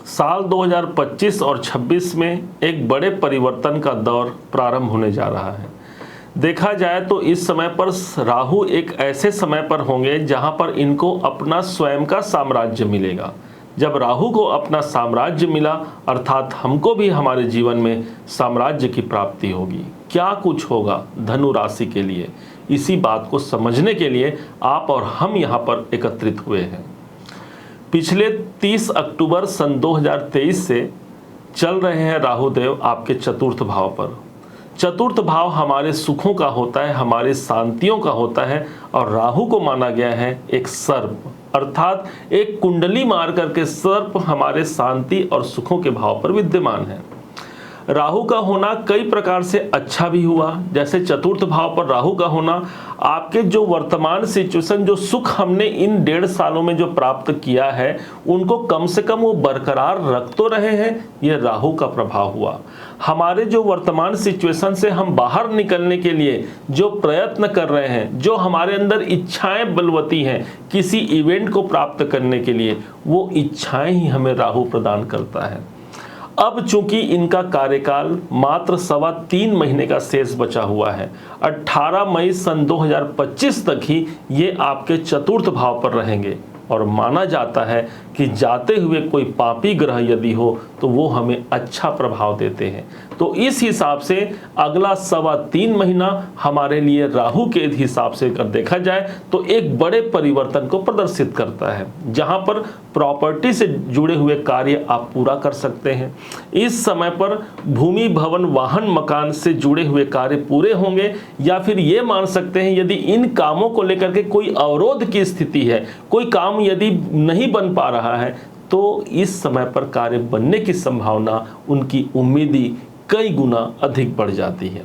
साल 2025 और 26 में एक बड़े परिवर्तन का दौर प्रारंभ होने जा रहा है। देखा जाए तो इस समय पर राहु एक ऐसे समय पर होंगे जहां पर इनको अपना स्वयं का साम्राज्य मिलेगा। जब राहु को अपना साम्राज्य मिला अर्थात हमको भी हमारे जीवन में साम्राज्य की प्राप्ति होगी। क्या कुछ होगा धनु राशि के लिए, इसी बात को समझने के लिए आप और हम यहाँ पर एकत्रित हुए हैं। पिछले 30 अक्टूबर सन 2023 से चल रहे हैं राहुदेव आपके चतुर्थ भाव पर। चतुर्थ भाव हमारे सुखों का होता है, हमारी शांतियों का होता है और राहु को माना गया है एक सर्प, अर्थात एक कुंडली मार करके सर्प हमारे शांति और सुखों के भाव पर विद्यमान है। राहु का होना कई प्रकार से अच्छा भी हुआ, जैसे चतुर्थ भाव पर राहु का होना आपके जो वर्तमान सिचुएशन, जो सुख हमने इन 1.5 सालों में जो प्राप्त किया है उनको कम से कम वो बरकरार रख तो रहे हैं, ये राहु का प्रभाव हुआ। हमारे जो वर्तमान सिचुएशन से हम बाहर निकलने के लिए जो प्रयत्न कर रहे हैं, जो हमारे अंदर इच्छाएं बलवती हैं किसी इवेंट को प्राप्त करने के लिए, वो इच्छाएं ही हमें राहु प्रदान करता है। अब चूंकि इनका कार्यकाल मात्र 3.25 महीने का शेष बचा हुआ है, 18 मई सन 2025 तक ही ये आपके चतुर्थ भाव पर रहेंगे और माना जाता है कि जाते हुए कोई पापी ग्रह यदि हो तो वो हमें अच्छा प्रभाव देते हैं। तो इस हिसाब से अगला 3.25 महीना हमारे लिए राहु के हिसाब से अगर देखा जाए तो एक बड़े परिवर्तन को प्रदर्शित करता है, जहां पर प्रॉपर्टी से जुड़े हुए कार्य आप पूरा कर सकते हैं। इस समय पर भूमि, भवन, वाहन, मकान से जुड़े हुए कार्य पूरे होंगे, या फिर ये मान सकते हैं यदि इन कामों को लेकर के कोई अवरोध की स्थिति है, कोई काम यदि नहीं बन पा रहा है, तो इस समय पर कार्य बनने की संभावना, उनकी उम्मीदी कई गुना अधिक बढ़ जाती है।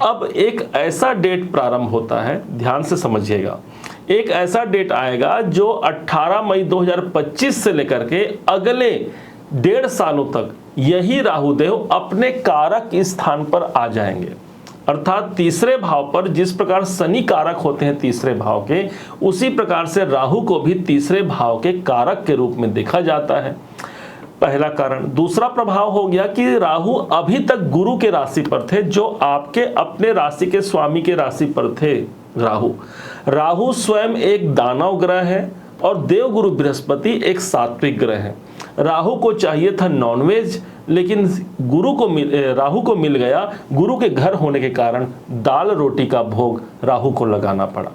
अब एक ऐसा डेट प्रारंभ होता है, ध्यान से समझिएगा, एक ऐसा डेट आएगा जो 18 मई 2025 से लेकर के अगले 1.5 सालों तक यही राहुदेव अपने कारक स्थान पर आ जाएंगे। अर्थात तीसरे भाव पर जिस प्रकार शनि कारक होते हैं तीसरे भाव के, उसी प्रकार से राहु को भी तीसरे भाव के कारक के रूप में देखा जाता है। पहला कारण। दूसरा प्रभाव हो गया कि राहु अभी तक गुरु के राशि पर थे, जो आपके अपने राशि के स्वामी के राशि पर थे। राहु स्वयं एक दानव ग्रह है और देवगुरु बृहस्पति एक सात्विक ग्रह है। राहु को चाहिए था नॉनवेज, लेकिन राहु को मिल गया गुरु के घर होने के कारण दाल रोटी का भोग राहु को लगाना पड़ा,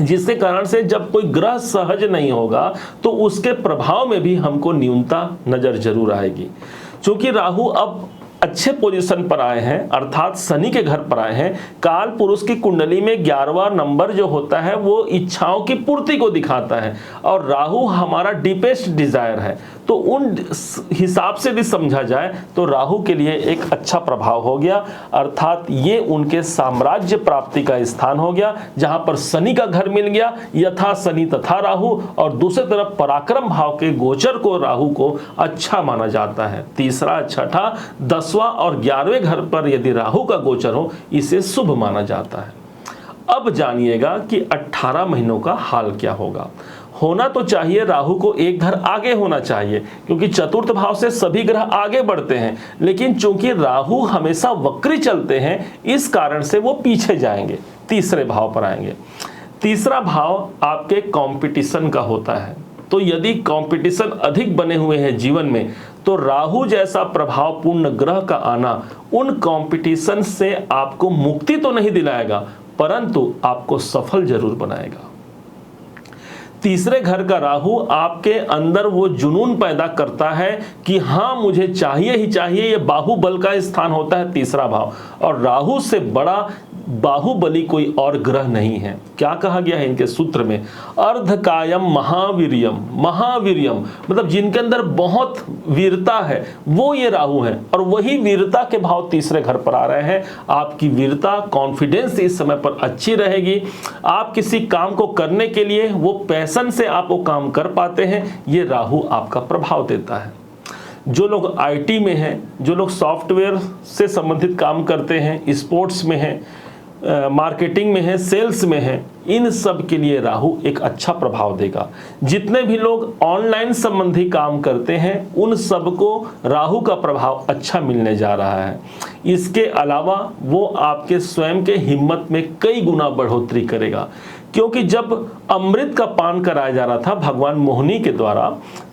जिसके कारण से जब कोई ग्रह सहज नहीं होगा तो उसके प्रभाव में भी हमको न्यूनता नजर जरूर आएगी। क्योंकि राहु अब अच्छे पोजीशन पर आए हैं, अर्थात शनि के घर पर आए हैं। काल पुरुष की कुंडली में 11वां नंबर जो होता है वो इच्छाओं की पूर्ति को दिखाता है और राहु हमारा डीपेस्ट डिजायर है। तो उन हिसाब से भी समझा जाए तो राहु के लिए एक अच्छा प्रभाव हो गया, अर्थात ये उनके साम्राज्य प्राप्ति का स्थान हो गया, जहां पर शनि का घर मिल गया, यथा शनि तथा राहु, और दूसरी तरफ पराक्रम भाव के गोचर को राहु को अच्छा माना जाता है। तीसरा, छठा, 10वां और 11वें घर पर यदि राहु का गोचर हो, इसे शुभ माना जाता है। अब जानिएगा कि 18 महीनों का हाल क्या होगा। होना तो चाहिए राहु को एक घर आगे होना चाहिए, क्योंकि चतुर्थ भाव से सभी ग्रह आगे बढ़ते हैं, लेकिन चूंकि राहु हमेशा वक्री चलते हैं, इस कारण से वो पीछे जाएंगे, तीसरे भाव पर आएंगे। तीसरा भाव आपके कंपटीशन का होता है। तो यदि कंपटीशन अधिक बने हुए हैं जीवन में, तो राहु जैसा प्रभावपूर्ण ग्रह का आना उन कंपटीशन से आपको मुक्ति तो नहीं दिलाएगा, परंतु आपको सफल जरूर बनाएगा। तीसरे घर का राहु आपके अंदर वो जुनून पैदा करता है कि हाँ मुझे चाहिए ही चाहिए, ये बाहुबल का स्थान होता है तीसरा भाव, और राहु से बड़ा बाहुबली कोई और ग्रह नहीं है। क्या कहा गया है इनके सूत्र में, अर्धकायम महावीर्यम। महावीर्यम मतलब जिनके अंदर बहुत वीरता है वो ये राहु है, और वही वीरता के भाव तीसरे घर पर आ रहे हैं। आपकी वीरता, कॉन्फिडेंस इस समय पर अच्छी रहेगी। आप किसी काम को करने के लिए वो पैशन से आप वो काम कर पाते हैं, ये राहु आपका प्रभाव देता है। जो लोग आईटी में हैं, जो लोग सॉफ्टवेयर से संबंधित काम करते हैं, स्पोर्ट्स में हैं, मार्केटिंग में है, सेल्स में है, इन सब के लिए राहु एक अच्छा प्रभाव देगा। जितने भी लोग ऑनलाइन संबंधी काम करते हैं उन सबको राहु का प्रभाव अच्छा मिलने जा रहा है। इसके अलावा वो आपके स्वयं के हिम्मत में कई गुना बढ़ोतरी करेगा, क्योंकि जब अमृत का पान कराया जा रहा था भगवान मोहिनी के द्वारा,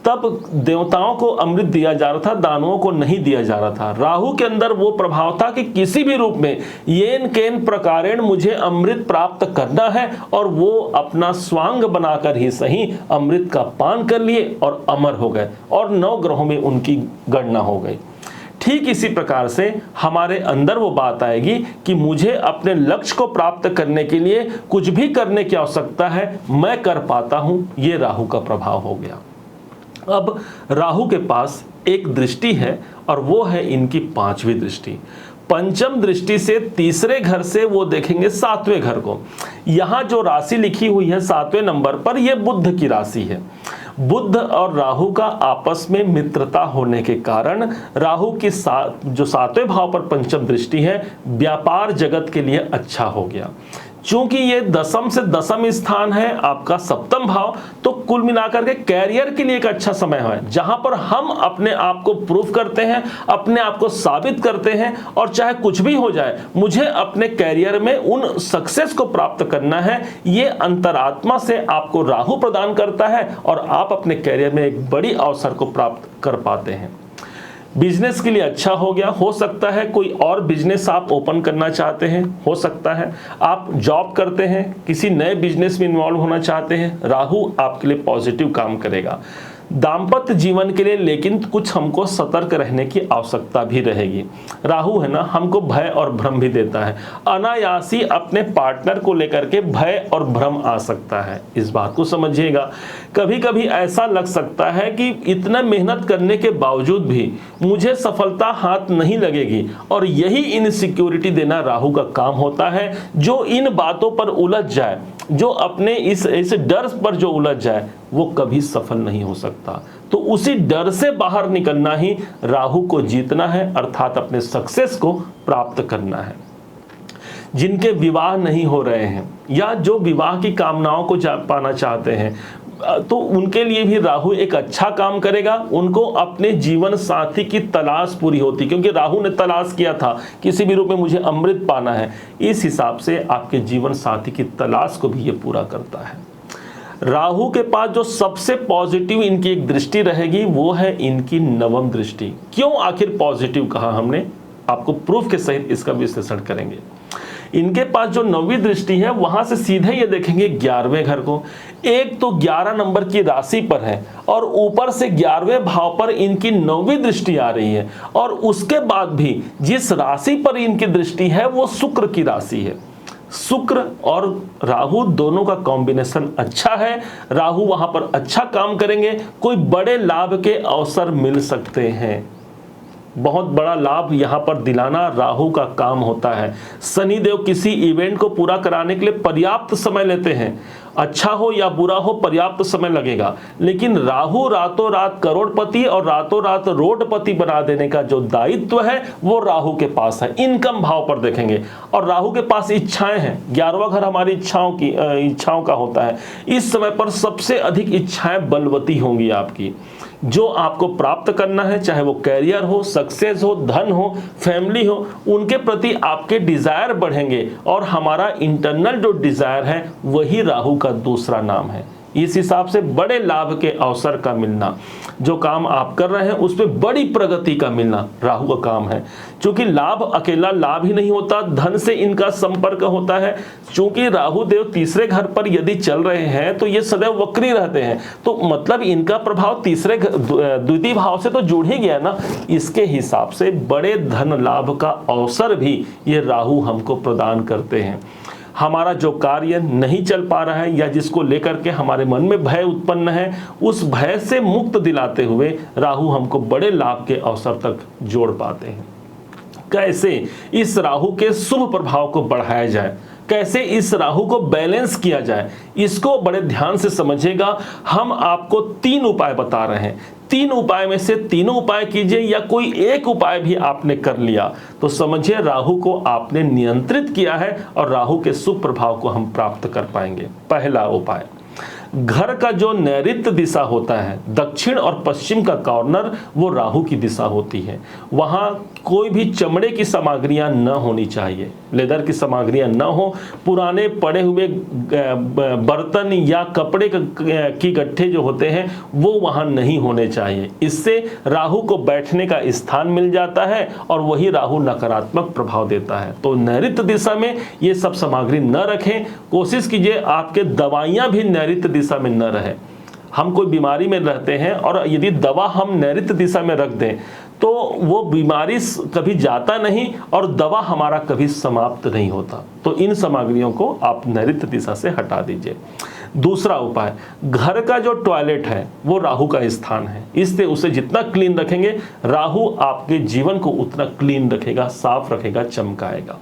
तब देवताओं को अमृत दिया जा रहा था, दानवों को नहीं दिया जा रहा था। राहु के अंदर वो प्रभाव था कि किसी भी रूप में येन केन प्रकारेण मुझे अमृत प्राप्त करना है, और वो अपना स्वांग बनाकर ही सही अमृत का पान कर लिए और अमर हो गए और 9 ग्रहों में उनकी गणना हो गई। ठीक इसी प्रकार से हमारे अंदर वो बात आएगी कि मुझे अपने लक्ष्य को प्राप्त करने के लिए कुछ भी करने की आवश्यकता है, मैं कर पाता हूं। ये राहु का प्रभाव हो गया। अब राहु के पास एक दृष्टि है और वो है इनकी 5वीं दृष्टि। पंचम दृष्टि से तीसरे घर से वो देखेंगे 7वें घर को। यहां जो राशि लिखी हुई है 7वें नंबर पर, यह बुध की राशि है। बुध और राहु का आपस में मित्रता होने के कारण राहु की जो 7वें भाव पर पंचम दृष्टि है, व्यापार जगत के लिए अच्छा हो गया। चूंकि ये दशम से दशम स्थान है आपका 7वां भाव, तो कुल मिलाकर के कैरियर के लिए एक अच्छा समय है, जहां पर हम अपने आप को प्रूव करते हैं, अपने आप को साबित करते हैं, और चाहे कुछ भी हो जाए मुझे अपने कैरियर में उन सक्सेस को प्राप्त करना है। ये अंतरात्मा से आपको राहु प्रदान करता है और आप अपने कैरियर में एक बड़ी अवसर को प्राप्त कर पाते हैं। बिजनेस के लिए अच्छा हो गया। हो सकता है कोई और बिजनेस आप ओपन करना चाहते हैं, हो सकता है आप जॉब करते हैं, किसी नए बिजनेस में इन्वॉल्व होना चाहते हैं, राहु आपके लिए पॉजिटिव काम करेगा। दाम्पत्य जीवन के लिए लेकिन कुछ हमको सतर्क रहने की आवश्यकता भी रहेगी। राहु है ना, हमको भय और भ्रम भी देता है। अनायासी अपने पार्टनर को लेकर के भय और भ्रम आ सकता है, इस बात को समझिएगा। कभी कभी ऐसा लग सकता है कि इतना मेहनत करने के बावजूद भी मुझे सफलता हाथ नहीं लगेगी, और यही इनसिक्योरिटी देना राहु का काम होता है। जो इन बातों पर उलझ जाए, जो अपने इस डर पर जो उलझ जाए, वो कभी सफल नहीं हो सकता। तो उसी डर से बाहर निकलना ही राहु को जीतना है, अर्थात अपने सक्सेस को प्राप्त करना है। जिनके विवाह नहीं हो रहे हैं या जो विवाह की कामनाओं को पाना चाहते हैं, तो उनके लिए भी राहु एक अच्छा काम करेगा। उनको अपने जीवन साथी की तलाश पूरी होती, क्योंकि राहु ने तलाश किया था किसी भी रूप में मुझे अमृत पाना है। इस हिसाब से आपके जीवन साथी की तलाश को भी ये पूरा करता है। राहु के पास जो सबसे पॉजिटिव इनकी एक दृष्टि रहेगी वो है इनकी 9वीं दृष्टि। क्यों आखिर पॉजिटिव कहा हमने, आपको प्रूफ के सहित इसका विश्लेषण करेंगे। इनके पास जो 9वीं दृष्टि है वहां से सीधे ये देखेंगे 11वें घर को। एक तो 11 नंबर की राशि पर है और ऊपर से 11वें भाव पर इनकी 9वीं दृष्टि आ रही है, और उसके बाद भी जिस राशि पर इनकी दृष्टि है वो शुक्र की राशि है। शुक्र और राहु दोनों का कॉम्बिनेशन अच्छा है। राहु वहां पर अच्छा काम करेंगे, कोई बड़े लाभ के अवसर मिल सकते हैं। बहुत बड़ा लाभ यहां पर दिलाना राहु का काम होता है। शनिदेव किसी इवेंट को पूरा कराने के लिए पर्याप्त समय लेते हैं, अच्छा हो या बुरा हो पर्याप्त समय लगेगा, लेकिन राहु रातों रात करोड़पति और रातों रात रोडपति बना देने का जो दायित्व है वो राहु के पास है। इनकम भाव पर देखेंगे, और राहु के पास इच्छाएं हैं। 11वां घर हमारी इच्छाओं का होता है। इस समय पर सबसे अधिक इच्छाएं बलवती होंगी आपकी। जो आपको प्राप्त करना है, चाहे वो कैरियर हो, सक्सेस हो, धन हो, फैमिली हो, उनके प्रति आपके डिजायर बढ़ेंगे, और हमारा इंटरनल जो डिजायर है वही राहु का दूसरा नाम है। इस हिसाब से बड़े लाभ के अवसर का मिलना, जो काम आप कर रहे हैं उसमें बड़ी प्रगति का मिलना राहु का काम है। क्योंकि लाभ अकेला लाभ ही नहीं होता, धन से इनका संपर्क होता है। क्योंकि राहु देव तीसरे घर पर यदि चल रहे हैं तो ये सदैव वक्री रहते हैं, तो मतलब इनका प्रभाव तीसरे द्वितीय भाव से तो जुड़ ही गया ना। इसके हिसाब से बड़े धन लाभ का अवसर भी ये राहु हमको प्रदान करते हैं। हमारा जो कार्य नहीं चल पा रहा है या जिसको लेकर के हमारे मन में भय उत्पन्न है, उस भय से मुक्त दिलाते हुए राहु हमको बड़े लाभ के अवसर तक जोड़ पाते हैं। कैसे इस राहु के शुभ प्रभाव को बढ़ाया जाए, कैसे इस राहु को बैलेंस किया जाए, इसको बड़े ध्यान से समझिएगा। हम आपको 3 उपाय बता रहे हैं, 3 उपाय में से तीनों उपाय कीजिए, या कोई एक उपाय भी आपने कर लिया तो समझिए राहु को आपने नियंत्रित किया है और राहु के शुभ प्रभाव को हम प्राप्त कर पाएंगे। पहला उपाय, घर का जो नैऋत्य दिशा होता है, दक्षिण और पश्चिम का कॉर्नर, वो राहु की दिशा होती है। वहां कोई भी चमड़े की सामग्रियां न होनी चाहिए, लेदर की सामग्रियां न हो, पुराने पड़े हुए बर्तन या कपड़े की गट्ठे जो होते हैं वो वहां नहीं होने चाहिए। इससे राहु को बैठने का स्थान मिल जाता है और वही राहु नकारात्मक प्रभाव देता है। तो नैऋत्य दिशा में ये सब सामग्री न रखें। कोशिश कीजिए आपके दवाइयां भी नैऋत्य दिशा में न रहे। हम कोई बीमारी में रहते हैं और यदि दवा हम नैऋत्य दिशा में रख दें तो वो बीमारी कभी जाता नहीं और दवा हमारा कभी समाप्त नहीं होता। तो इन सामग्रियों को आप नैऋत्य दिशा से हटा दीजिए। दूसरा उपाय, घर का जो टॉयलेट है वो राहु का स्थान है, इससे उसे जितना क्लीन रखेंगे राहु आपके जीवन को उतना क्लीन रखेगा, साफ रखेगा, चमकाएगा।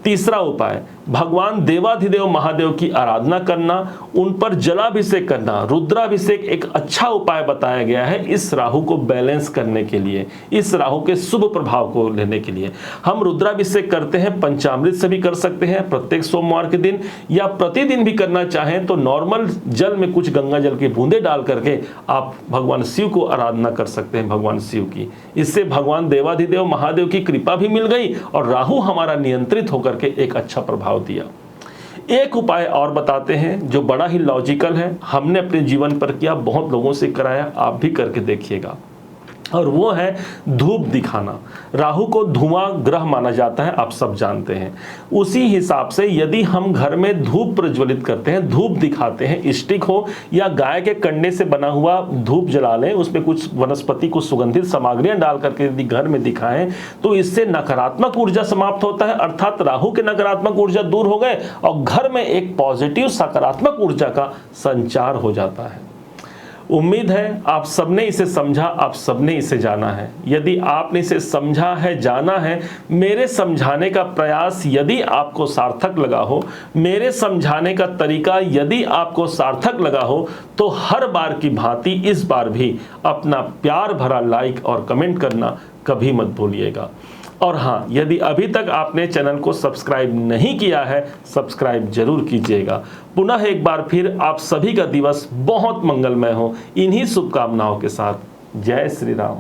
तीसरा उपाय, भगवान देवाधिदेव महादेव की आराधना करना, उन पर जलाभिषेक करना। रुद्राभिषेक एक अच्छा उपाय बताया गया है इस राहु को बैलेंस करने के लिए, इस राहु के शुभ प्रभाव को लेने के लिए। हम रुद्राभिषेक करते हैं, पंचामृत से भी कर सकते हैं प्रत्येक सोमवार के दिन, या प्रतिदिन भी करना चाहें तो नॉर्मल जल में कुछ गंगा जल की बूंदे डाल करके आप भगवान शिव को आराधना कर सकते हैं, भगवान शिव की। इससे भगवान देवाधिदेव महादेव की कृपा भी मिल गई और राहु हमारा नियंत्रित होकर के एक अच्छा प्रभाव दिया। एक उपाय और बताते हैं जो बड़ा ही लॉजिकल है, हमने अपने जीवन पर किया, बहुत लोगों से कराया, आप भी करके देखिएगा, और वो है धूप दिखाना। राहु को धुआं ग्रह माना जाता है, आप सब जानते हैं। उसी हिसाब से यदि हम घर में धूप प्रज्वलित करते हैं, धूप दिखाते हैं, स्टिक हो या गाय के कंडे से बना हुआ धूप जला लें, उसमें कुछ वनस्पति, कुछ सुगंधित सामग्रियां डाल करके यदि घर में दिखाएं तो इससे नकारात्मक ऊर्जा समाप्त होता है, अर्थात राहु के नकारात्मक ऊर्जा दूर हो गए और घर में एक पॉजिटिव सकारात्मक ऊर्जा का संचार हो जाता है। उम्मीद है आप सबने इसे समझा, आप सबने इसे जाना है। यदि आपने इसे समझा है, जाना है, मेरे समझाने का प्रयास यदि आपको सार्थक लगा हो, मेरे समझाने का तरीका यदि आपको सार्थक लगा हो, तो हर बार की भांति इस बार भी अपना प्यार भरा लाइक और कमेंट करना कभी मत भूलिएगा। और हाँ, यदि अभी तक आपने चैनल को सब्सक्राइब नहीं किया है, सब्सक्राइब जरूर कीजिएगा। पुनः एक बार फिर आप सभी का दिवस बहुत मंगलमय हो, इन्हीं शुभकामनाओं के साथ। जय श्री राम।